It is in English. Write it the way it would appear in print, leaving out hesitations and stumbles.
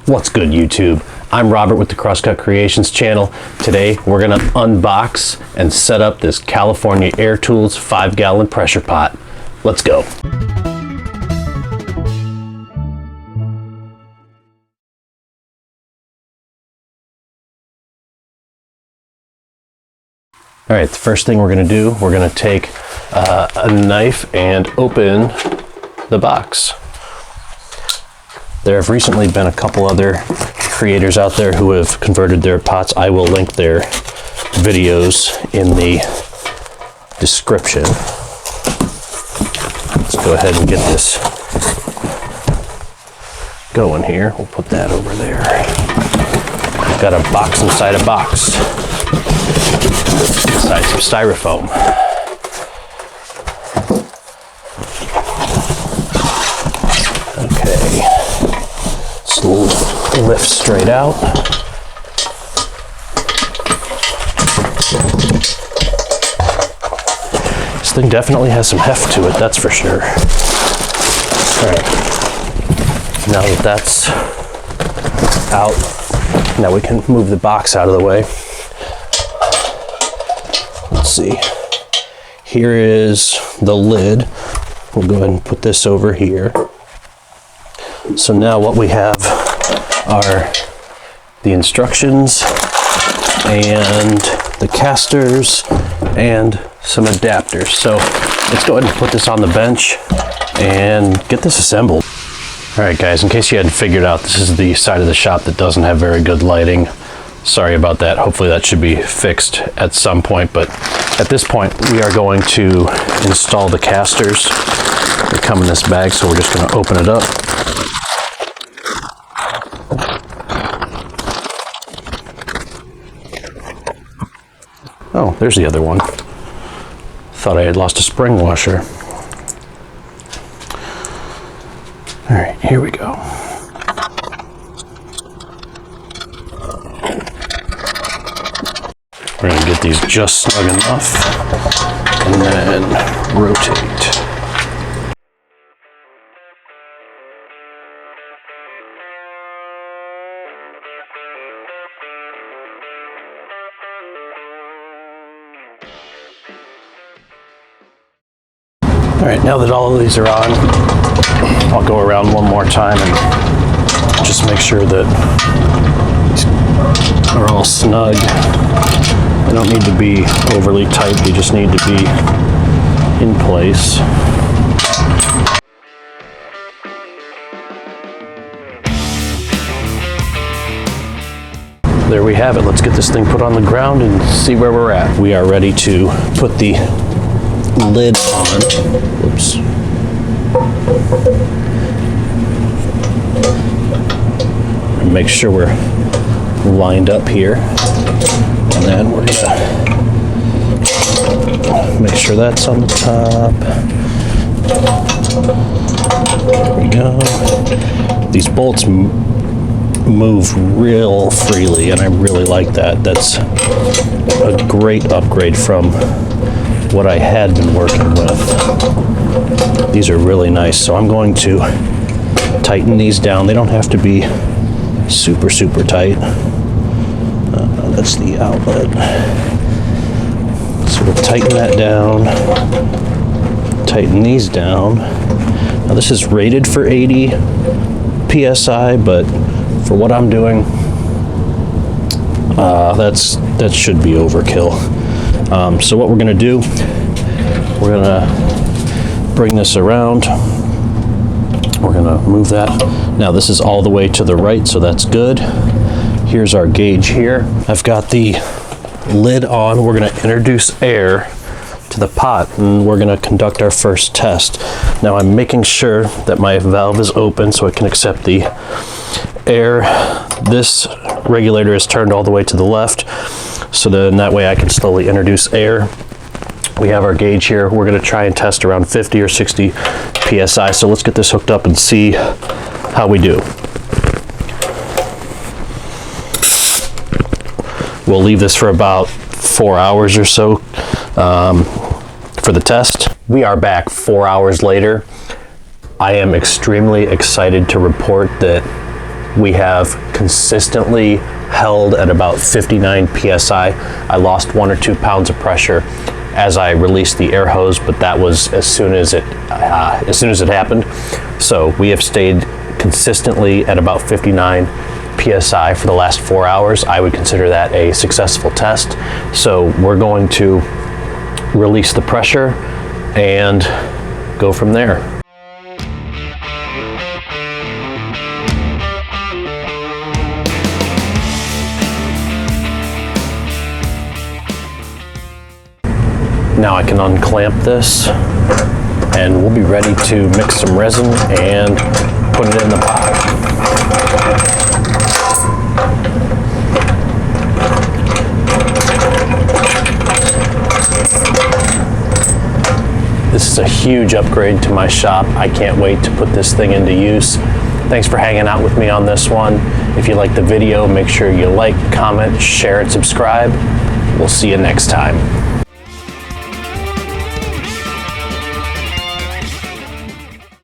What's good, YouTube? I'm Robert with the Crosscut Creations channel. Today we're gonna unbox and set up this California Air Tools 5-gallon pressure pot. Let's go. All right, the first thing we're gonna do, we're gonna take a knife and open the box. There have recently been a couple other creators out there who have converted their pots. I will link their videos in the description. Let's go ahead and get this going here. We'll put that over there. I've got a box inside a box. Inside some styrofoam. Okay. Lift straight out. This thing definitely has some heft to it, that's for sure. All right, now that that's out, now we can move the box out of the way. Let's see. Here is the lid. We'll go ahead and put this over here. So now what we have are the instructions and the casters and some adapters. So let's go ahead and put this on the bench and get this assembled. All right, guys, in case you hadn't figured out, this is the side of the shop that doesn't have very good lighting. Sorry about that. Hopefully that should be fixed at some point, but at this point we are going to install the casters. They come in this bag, so we're just going to open it up. Oh, there's the other one. Thought I had lost a spring washer. All right, here we go. We're gonna get these just snug enough and then rotate. All right, now that all of these are on, I'll go around one more time and just make sure that these are all snug. They don't need to be overly tight, they just need to be in place. There we have it. Let's get this thing put on the ground and see where we're at. We are ready to put the lid on. Whoops. And make sure we're lined up here. And then we're gonna make sure that's on the top. There we go. These bolts move real freely, and I really like that. That's a great upgrade from what I had been working with. These are really nice, so I'm going to tighten these down. They don't have to be super tight. That's the outlet. So we'll tighten that down, tighten these down. Now this is rated for 80 PSI, but for what I'm doing, that should be overkill. So what we're gonna do, we're gonna bring this around. We're gonna move that. Now this is all the way to the right, so that's good. Here's our gauge here. I've got the lid on. We're gonna introduce air to the pot and we're gonna conduct our first test. Now I'm making sure that my valve is open so it can accept the air. This regulator is turned all the way to the left, so then that way I can slowly introduce air. We have our gauge here. We're gonna try and test around 50 or 60 PSI. So let's get this hooked up and see how we do. We'll leave this for about 4 hours or so for the test. We are back 4 hours later. I am extremely excited to report that we have consistently held at about 59 psi. I lost 1 or 2 pounds of pressure as I released the air hose, but that was as soon as it happened. So we have stayed consistently at about 59 psi for the last 4 hours. I would consider that a successful test. So we're going to release the pressure and go from there. Now I can unclamp this and we'll be ready to mix some resin and put it in the pot. This is a huge upgrade to my shop. I can't wait to put this thing into use. Thanks for hanging out with me on this one. If you like the video, make sure you like, comment, share, and subscribe. We'll see you next time.